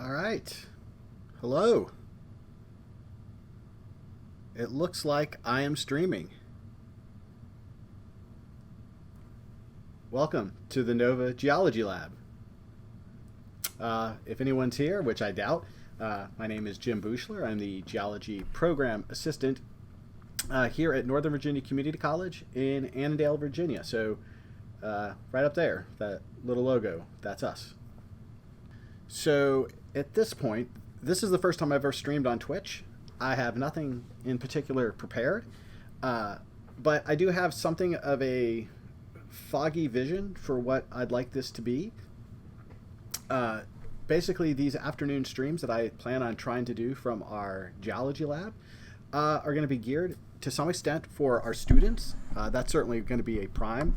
All right. Hello. It looks like I am streaming. Welcome to the Nova Geology Lab. If anyone's here, which I doubt, my name is Jim Bushler. I'm the Geology Program Assistant here at Northern Virginia Community College in Annandale, Virginia. So right up there, that little logo, that's us. So at this point, this is the first time I've ever streamed on Twitch. I have nothing in particular prepared, but I do have something of a foggy vision for what I'd like this to be. Basically, these afternoon streams that I plan on trying to do from our geology lab are going to be geared to some extent for our students. That's certainly going to be a prime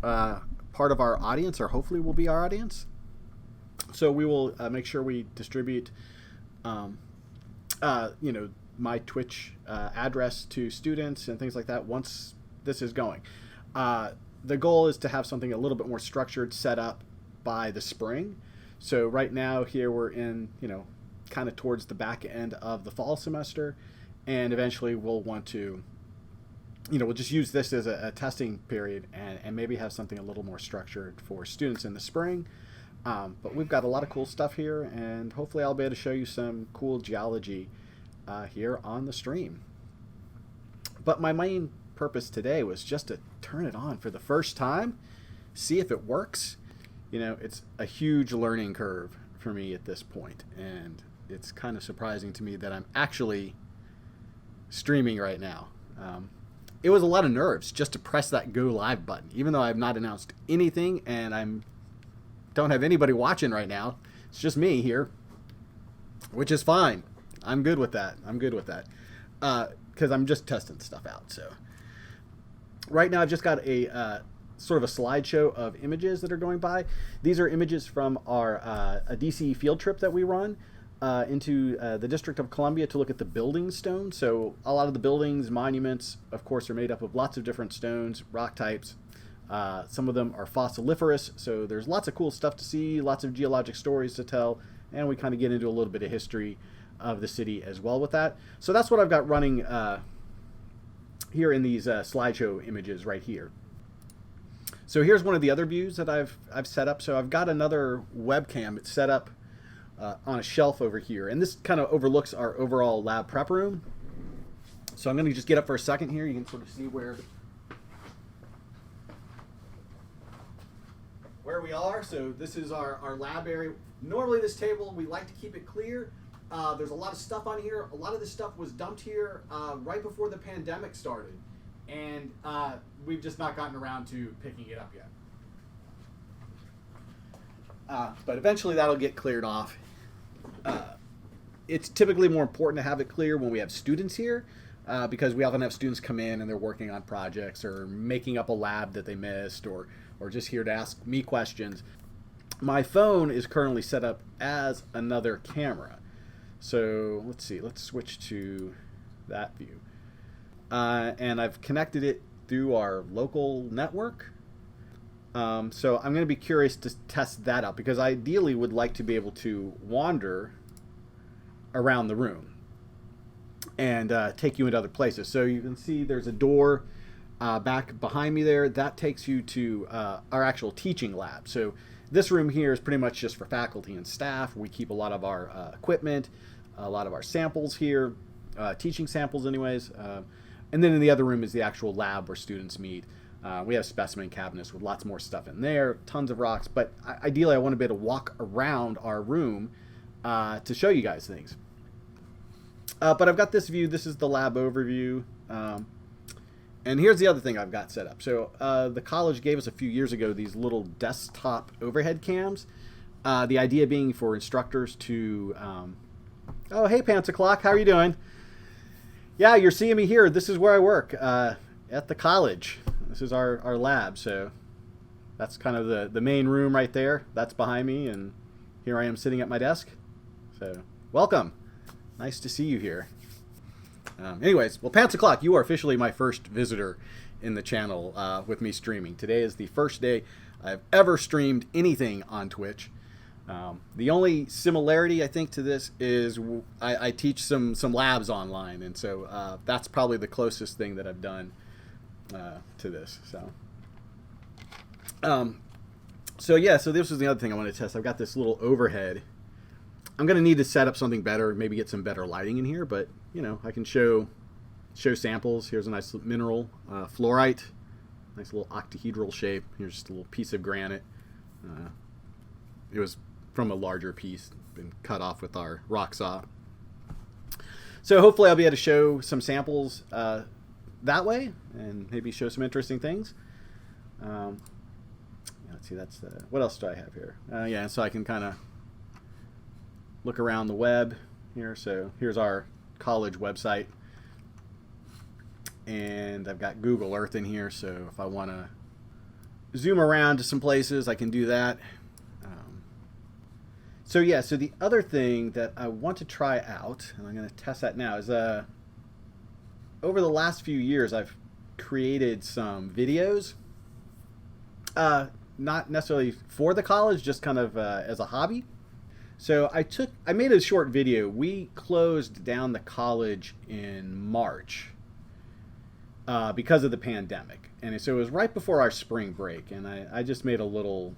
part of our audience, or hopefully will be our audience. So we will make sure we distribute, my Twitch address to students and things like that once this is going. The goal is to have something a little bit more structured set up by the spring. So right now here we're in, kind of towards the back end of the fall semester, and eventually we'll want to, we'll just use this as a testing period and maybe have something a little more structured for students in the spring. But we've got a lot of cool stuff here, and hopefully I'll be able to show you some cool geology here on the stream. But my main purpose today was just to turn it on for the first time, see if it works. It's a huge learning curve for me at this point, and it's kind of surprising to me that I'm actually streaming right now. It was a lot of nerves just to press that go live button, even though I've not announced anything and don't have anybody watching right now. It's just me here, which is fine. I'm good with that. Because I'm just testing stuff out. So right now I've just got a sort of a slideshow of images that are going by. These are images from our a DC field trip that we run into the District of Columbia to look at the building stone. So a lot of the buildings, monuments, of course, are made up of lots of different stones, rock types. Some of them are fossiliferous, so there's lots of cool stuff to see, lots of geologic stories to tell, and we kind of get into a little bit of history of the city as well with that. So that's what I've got running here in these slideshow images right here. So here's one of the other views that I've set up. So I've got another webcam. It's set up on a shelf over here, and this kind of overlooks our overall lab prep room. So I'm going to just get up for a second here. You can sort of see where we are. So this is our lab area. Normally this table, we like to keep it clear. There's a lot of stuff on here. A lot of this stuff was dumped here right before the pandemic started. And we've just not gotten around to picking it up yet. But eventually that'll get cleared off. It's typically more important to have it clear when we have students here, because we often have students come in and they're working on projects or making up a lab that they missed, or just here to ask me questions. My phone is currently set up as another camera. So let's see, let's switch to that view. And I've connected it through our local network. So I'm going to be curious to test that out, because I ideally would like to be able to wander around the room and take you into other places. So you can see there's a door back behind me there. That takes you to our actual teaching lab. So this room here is pretty much just for faculty and staff. We keep a lot of our equipment, a lot of our samples here, teaching samples anyways. And then in the other room is the actual lab where students meet. We have specimen cabinets with lots more stuff in there, tons of rocks. But ideally, I want to be able to walk around our room to show you guys things. But I've got this view. This is the lab overview. And here's the other thing I've got set up. So the college gave us a few years ago these little desktop overhead cams. The idea being for instructors to... oh, hey, Pants O'Clock. How are you doing? Yeah, you're seeing me here. This is where I work at the college. This is our lab. So that's kind of the main room right there. That's behind me, and here I am sitting at my desk. So welcome. Nice to see you here. Anyways, well, Pants O'Clock, you are officially my first visitor in the channel with me streaming. Today is the first day I've ever streamed anything on Twitch. The only similarity I think to this is I teach some labs online, and so that's probably the closest thing that I've done to this. So yeah, so this was the other thing I wanted to test. I've got this little overhead. I'm going to need to set up something better, maybe get some better lighting in here, but you know, I can show samples. Here's a nice mineral, fluorite, nice little octahedral shape. Here's just a little piece of granite. It was from a larger piece, been cut off with our rock saw. So hopefully I'll be able to show some samples that way, and maybe show some interesting things. Let's see, that's what else do I have here? Yeah, so I can kind of look around the web here. So here's our college website, and I've got Google Earth in here, so if I want to zoom around to some places, I can do that. So yeah, so the other thing that I want to try out, and I'm going to test that now, is over the last few years I've created some videos, not necessarily for the college, just kind of as a hobby. So I made a short video. We closed down the college in March because of the pandemic, and so it was right before our spring break, and I just made a little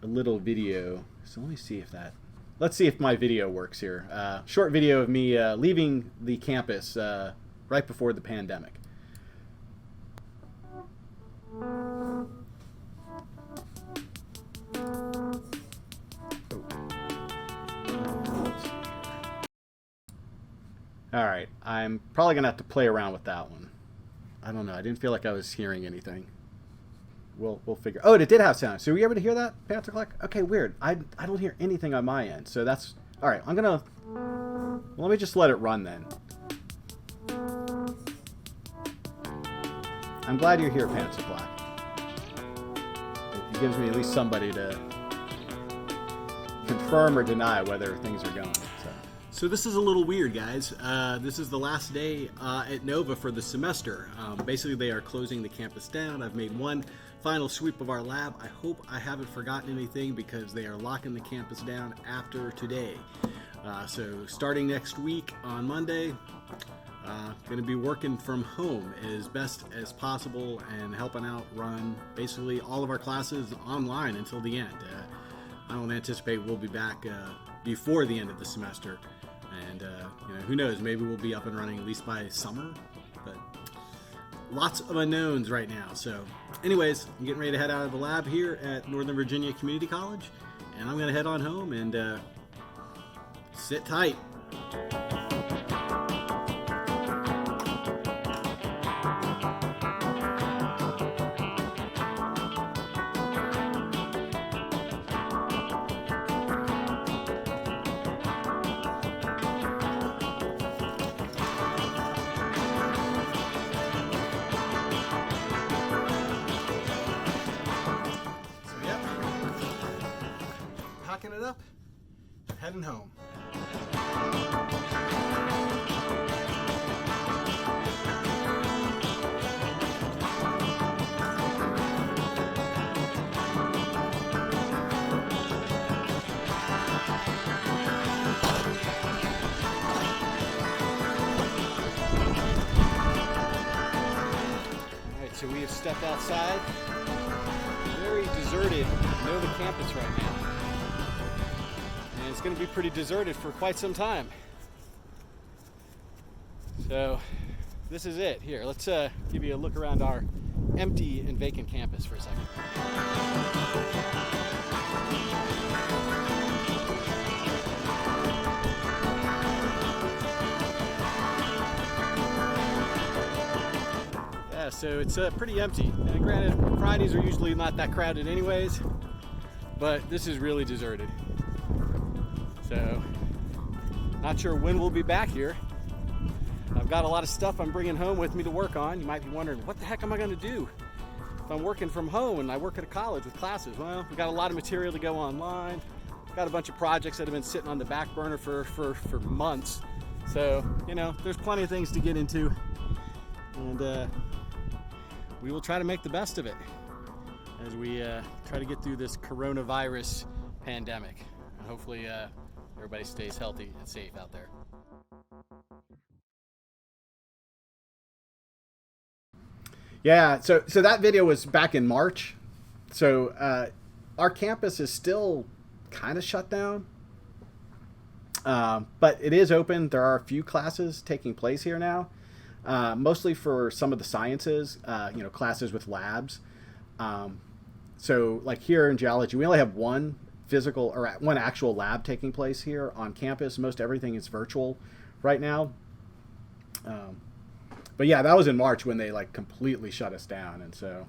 video. So let me see if let's see if my video works here. Short video of me leaving the campus right before the pandemic. All right, I'm probably gonna have to play around with that one. I don't know. I didn't feel like I was hearing anything. We'll figure. Oh, it did have sound. So were you able to hear that, Panther Clack? Okay, weird. I don't hear anything on my end. So that's all right. Let me just let it run then. I'm glad you're here, Panther Clack. It gives me at least somebody to confirm or deny whether things are going. So this is a little weird, guys. This is the last day at Nova for the semester. Basically, they are closing the campus down. I've made one final sweep of our lab. I hope I haven't forgotten anything because they are locking the campus down after today. So starting next week on Monday, going to be working from home as best as possible and helping out run basically all of our classes online until the end. I don't anticipate we'll be back before the end of the semester. And who knows, maybe we'll be up and running at least by summer, but lots of unknowns right now. So anyways, I'm getting ready to head out of the lab here at Northern Virginia Community College, and I'm going to head on home and sit tight. Packing it up, heading home. Alright, so we have stepped outside. Very deserted Nova campus right now. And it's going to be pretty deserted for quite some time. So this is it. Here, let's give you a look around our empty and vacant campus for a second. Yeah, so it's pretty empty. And granted, Fridays are usually not that crowded anyways, but this is really deserted. So, not sure when we'll be back here. I've got a lot of stuff I'm bringing home with me to work on. You might be wondering, what the heck am I going to do if I'm working from home and I work at a college with classes? Well, we've got a lot of material to go online. Got a bunch of projects that have been sitting on the back burner for months. So, there's plenty of things to get into. And we will try to make the best of it as we try to get through this coronavirus pandemic. Hopefully, everybody stays healthy and safe out there. Yeah, so that video was back in March. So our campus is still kind of shut down, but it is open. There are a few classes taking place here now, mostly for some of the sciences, classes with labs. So like here in geology, we only have one physical or one actual lab taking place here on campus. Most everything is virtual right now. But yeah, that was in March when they like completely shut us down, and so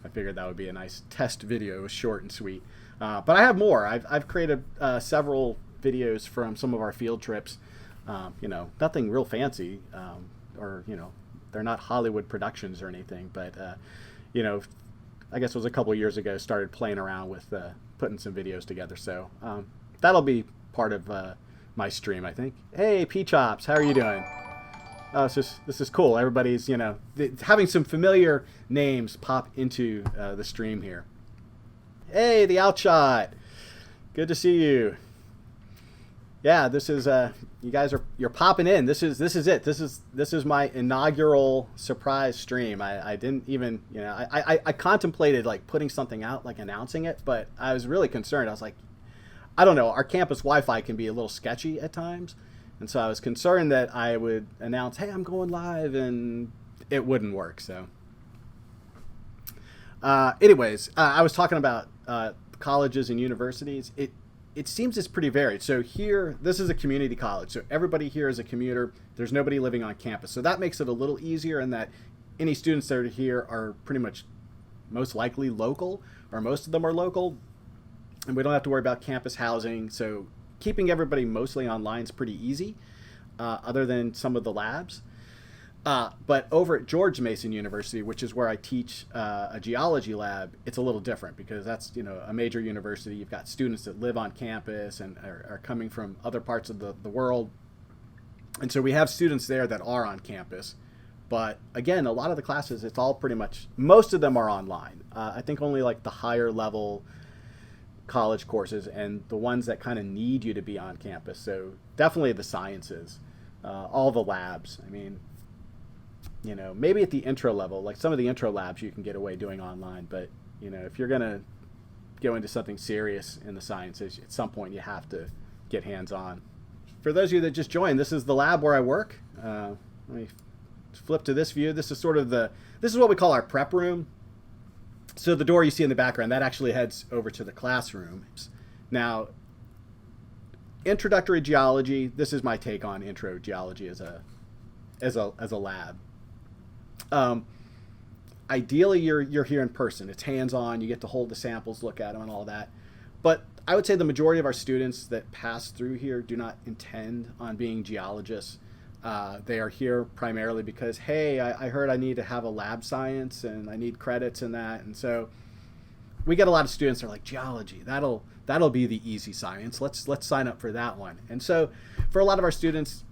I figured that would be a nice test video. It was short and sweet. But I have more. I've created several videos from some of our field trips. Nothing real fancy, or they're not Hollywood productions or anything. But I guess it was a couple years ago. Started playing around with putting some videos together. So that'll be part of my stream, I think. Hey, P-Chops, how are you doing? Oh, this is cool. Everybody's, having some familiar names pop into the stream here. Hey, the Outshot. Good to see you. Yeah, this is you guys you're popping in. This is it. This is my inaugural surprise stream. I didn't even, I contemplated like putting something out, like announcing it, but I was really concerned. I was like, I don't know, our campus Wi-Fi can be a little sketchy at times. And so I was concerned that I would announce, hey, I'm going live, and it wouldn't work. So anyways, I was talking about colleges and universities. It seems it's pretty varied. So here, this is a community college. So everybody here is a commuter. There's nobody living on campus. So that makes it a little easier in that any students that are here are pretty much most likely local, or most of them are local. And we don't have to worry about campus housing. So keeping everybody mostly online is pretty easy, other than some of the labs. But over at George Mason University, which is where I teach a geology lab, it's a little different because that's a major university. You've got students that live on campus and are coming from other parts of the world. And so we have students there that are on campus. But again, a lot of the classes, it's all pretty much, most of them are online. I think only like the higher level college courses and the ones that kind of need you to be on campus. So definitely the sciences, all the labs. I mean, maybe at the intro level, like some of the intro labs you can get away doing online, but if you're going to go into something serious in the sciences, at some point you have to get hands-on. For those of you that just joined, this is the lab where I work. Let me flip to this view. This is this is what we call our prep room. So the door you see in the background, that actually heads over to the classrooms. Now, introductory geology, this is my take on intro geology as a lab. Ideally, you're here in person. It's hands-on. You get to hold the samples, look at them, and all that. But I would say the majority of our students that pass through here do not intend on being geologists. They are here primarily because, hey, I heard I need to have a lab science and I need credits in that. And so we get a lot of students that are like, geology, that'll be the easy science. Let's sign up for that one. And so for a lot of our students,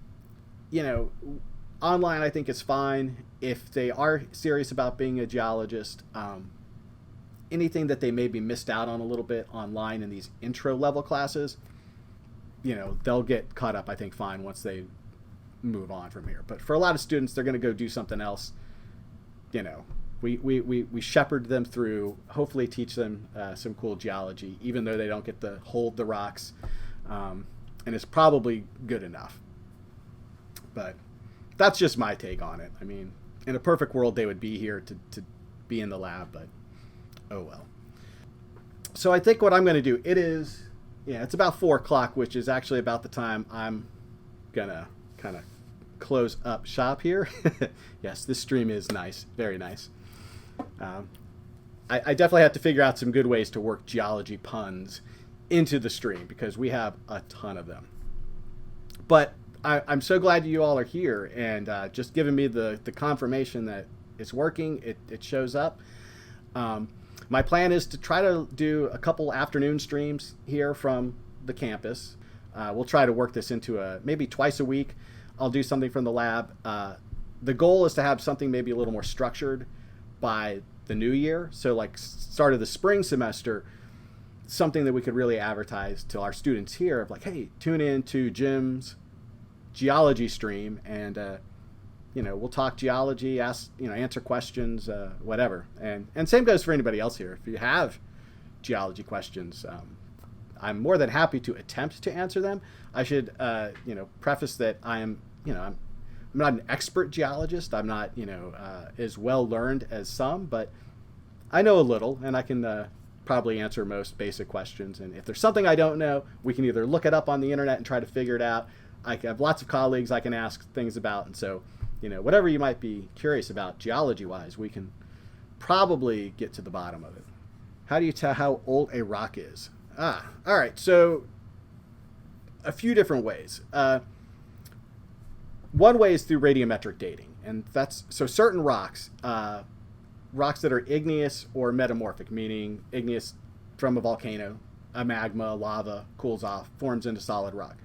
online I think is fine. If they are serious about being a geologist, anything that they maybe missed out on a little bit online in these intro level classes, they'll get caught up, I think, fine once they move on from here. But for a lot of students, they're going to go do something else. We shepherd them through, hopefully teach them some cool geology, even though they don't get to hold the rocks, and it's probably good enough. But that's just my take on it. I mean, in a perfect world, they would be here to be in the lab, but oh well. So I think what I'm going to do, it's about 4 o'clock, which is actually about the time I'm going to kind of close up shop here. Yes, this stream is nice, very nice. I definitely have to figure out some good ways to work geology puns into the stream because we have a ton of them. But I'm so glad you all are here and just giving me the confirmation that it's working. It shows up. My plan is to try to do a couple afternoon streams here from the campus. We'll try to work this into maybe twice a week. I'll do something from the lab. The goal is to have something maybe a little more structured by the new year. So like start of the spring semester, something that we could really advertise to our students here of like, hey, tune in to Jim's geology stream, and we'll talk geology, answer questions, whatever. And same goes for anybody else here. If you have geology questions, I'm more than happy to attempt to answer them. I should preface that I'm not an expert geologist. I'm not as well learned as some, but I know a little, and I can probably answer most basic questions. And if there's something I don't know, we can either look it up on the internet and try to figure it out. I have lots of colleagues I can ask things about, and so whatever you might be curious about geology-wise, we can probably get to the bottom of it. How do you tell how old a rock is? All right. So a few different ways. One way is through radiometric dating, and that's so certain rocks that are igneous or metamorphic, meaning igneous from a volcano, a magma, lava, cools off, forms into solid rock.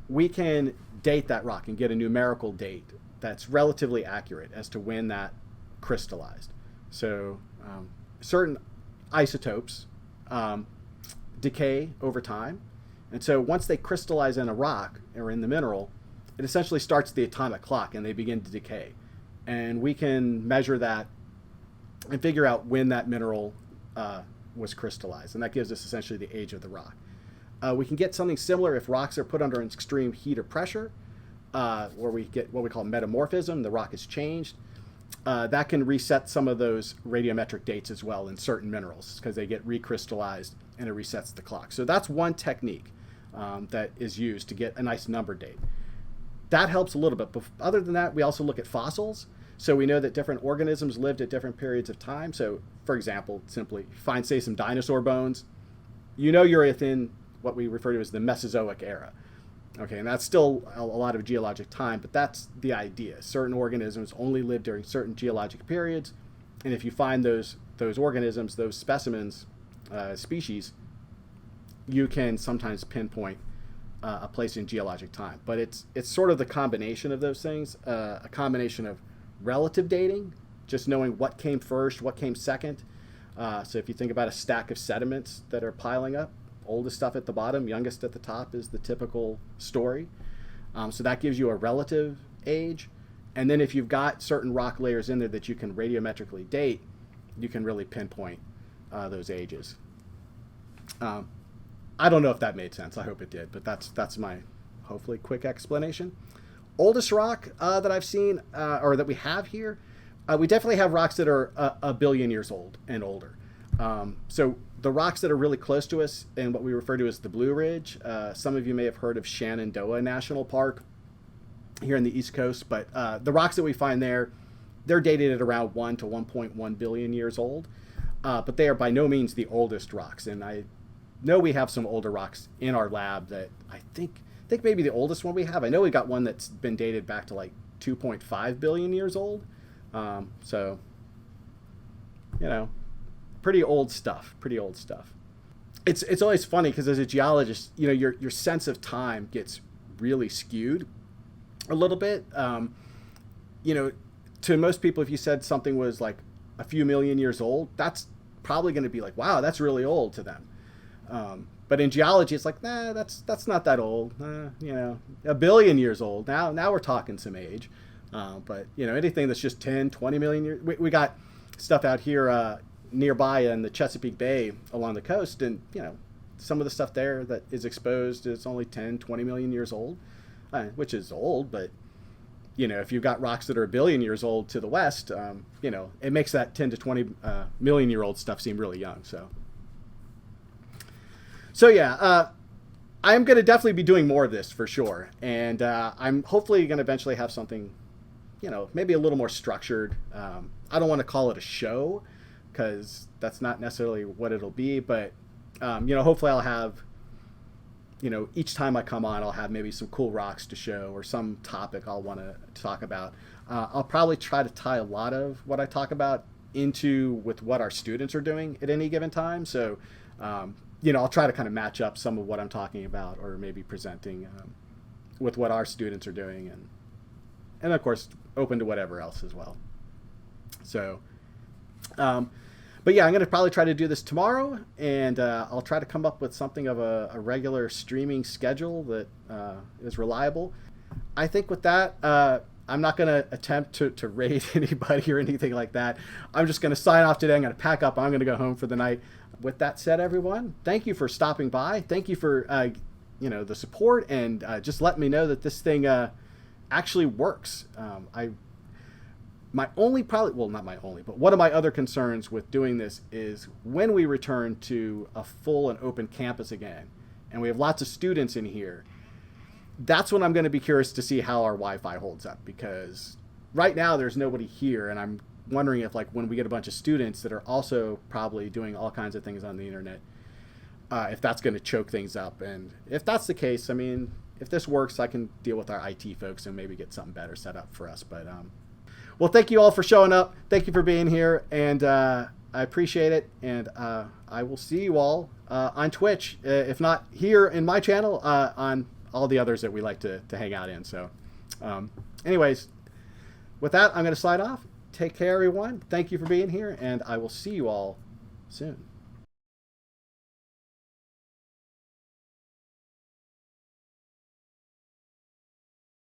We can date that rock and get a numerical date that's relatively accurate as to when that crystallized. So certain isotopes decay over time, and so once they crystallize in a rock or in the mineral, it essentially starts the atomic clock and they begin to decay. And we can measure that and figure out when that mineral was crystallized, and that gives us essentially the age of the rock. We can get something similar if rocks are put under an extreme heat or pressure, where we get what we call metamorphism. The rock is changed. That can reset some of those radiometric dates as well in certain minerals because they get recrystallized and it resets the clock. So that's one technique that is used to get a nice number date. That helps a little bit. But other than that, we also look at fossils. So we know that different organisms lived at different periods of time. So, for example, simply find, say, some dinosaur bones. You're within what we refer to as the Mesozoic era. Okay, and that's still a lot of geologic time, but that's the idea. Certain organisms only live during certain geologic periods, and if you find those organisms, those specimens, species, you can sometimes pinpoint a place in geologic time. But it's sort of the combination of those things, a combination of relative dating, just knowing what came first, what came second. So if you think about a stack of sediments that are piling up, oldest stuff at the bottom, youngest at the top is the typical story. So that gives you a relative age. And then if you've got certain rock layers in there that you can radiometrically date, you can really pinpoint those ages. I don't know if that made sense. I hope it did, but that's my hopefully quick explanation. Oldest rock that I've seen or that we have here, we definitely have rocks that are a billion years old and older. So the rocks that are really close to us and what we refer to as the Blue Ridge, some of you may have heard of Shenandoah National Park here in the East Coast, but the rocks that we find there, they're dated at around 1 to 1.1 billion years old, but they are by no means the oldest rocks. And I know we have some older rocks in our lab that I think maybe the oldest one we have. I know we got one that's been dated back to like 2.5 billion years old. So, pretty old stuff. It's always funny because as a geologist, your sense of time gets really skewed a little bit. To most people, if you said something was like a few million years old, that's probably going to be like, wow, that's really old to them. But in geology, it's like, nah, that's not that old. A billion years old. Now we're talking some age. But anything that's just 10, 20 million years. We got stuff out here nearby in the Chesapeake Bay along the coast, and some of the stuff there that is exposed is only 10, 20 million years old, which is old. But if you've got rocks that are a billion years old to the west, it makes that 10 to 20 million year old stuff seem really young. So yeah, I'm going to definitely be doing more of this for sure. And I'm hopefully going to eventually have something, maybe a little more structured. I don't want to call it a show because that's not necessarily what it'll be. But, hopefully I'll have, each time I come on, I'll have maybe some cool rocks to show or some topic I'll want to talk about. I'll probably try to tie a lot of what I talk about with what our students are doing at any given time. So, I'll try to kind of match up some of what I'm talking about or maybe presenting with what our students are doing and of course, open to whatever else as well. So, But yeah, I'm going to probably try to do this tomorrow, and I'll try to come up with something of a regular streaming schedule that is reliable. I think with that, I'm not going to attempt to raid anybody or anything like that. I'm just going to sign off today. I'm going to pack up. I'm going to go home for the night. With that said, everyone, thank you for stopping by. Thank you for the support, and just let me know that this thing actually works. My only probably, well, not my only, but one of my other concerns with doing this is when we return to a full and open campus again, and we have lots of students in here, that's when I'm going to be curious to see how our Wi-Fi holds up, because right now there's nobody here, and I'm wondering if, like, when we get a bunch of students that are also probably doing all kinds of things on the internet, if that's going to choke things up. And if that's the case, I mean, if this works, I can deal with our IT folks and maybe get something better set up for us. But well, thank you all for showing up. Thank you for being here, and I appreciate it. And I will see you all on Twitch, if not here in my channel, on all the others that we like to hang out in. So anyways, with that, I'm going to slide off. Take care, everyone. Thank you for being here, and I will see you all soon.